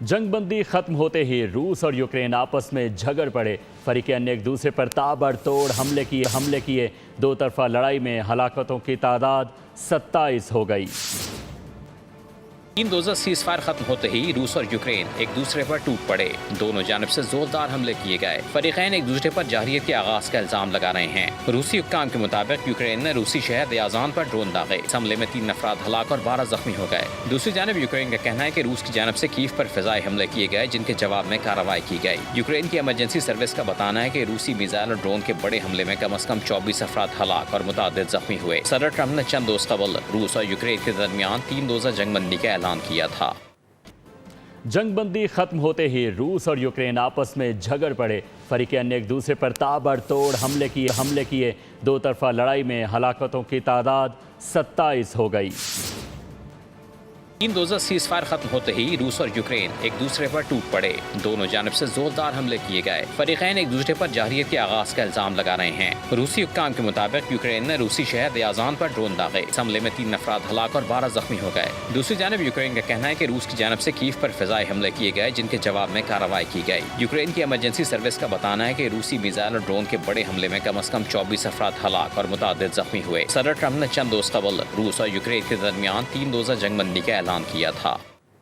جنگ بندی ختم ہوتے ہی روس اور یوکرین آپس میں جھگڑ پڑے۔ فریقین نے ایک دوسرے پر تابڑتوڑ حملے کیے۔ دو طرفہ لڑائی میں ہلاکتوں کی تعداد 27 ہو گئی۔ تین روزہ سیز فائر ختم ہوتے ہی روس اور یوکرین ایک دوسرے پر ٹوٹ پڑے۔ دونوں جانب سے زوردار حملے کیے گئے۔ فریقین ایک دوسرے پر جارحیت کے آغاز کا الزام لگا رہے ہیں۔ روسی حکام کے مطابق یوکرین نے روسی شہر ریازان پر ڈرون داغے۔ اس حملے میں 3 افراد ہلاک اور 12 زخمی ہو گئے۔ دوسری جانب یوکرین کا کہنا ہے کہ روس کی جانب سے کیف پر فضائی حملے کیے گئے، جن کے جواب میں کارروائی کی گئی۔ یوکرین کی ایمرجنسی سروس کا بتانا ہے کہ روسی میزائل اور ڈرون کے بڑے حملے میں کم از کم 24 افراد ہلاک اور متعدد زخمی ہوئے۔ صدر ٹرمپ نے چند روز قبل روس اور یوکرین کے درمیان 3 روزہ جنگ بندی کا اعلان کیا تھا۔ جنگ بندی ختم ہوتے ہی روس اور یوکرین آپس میں جھگڑ پڑے۔ فریقین نے ایک دوسرے پر تابڑتوڑ حملے کیے۔ دو طرفہ لڑائی میں ہلاکتوں کی تعداد 27 ہو گئی۔ 3 روزہ سیز فائر ختم ہوتے ہی روس اور یوکرین ایک دوسرے پر ٹوٹ پڑے۔ دونوں جانب سے زوردار حملے کیے گئے۔ فریقین ایک دوسرے پر جارحیت کے آغاز کا الزام لگا رہے ہیں۔ روسی حکام کے مطابق یوکرین نے روسی شہر ریازان پر ڈرون داغے۔ اس حملے میں 3 افراد ہلاک اور 12 زخمی ہو گئے۔ دوسری جانب یوکرین کا کہنا ہے کہ روس کی جانب سے کیف پر فضائی حملے کیے گئے، جن کے جواب میں کارروائی کی گئی۔ یوکرین کی ایمرجنسی سروس کا بتانا ہے کہ روسی میزائل اور ڈرون کے بڑے حملے میں کم از کم 24 افراد ہلاک اور متعدد زخمی ہوئے۔ صدر ٹرمپ نے چند روز قبل روس اور یوکرین کے درمیان 3 روزہ جنگ بندی کا اعلان کیا تھا۔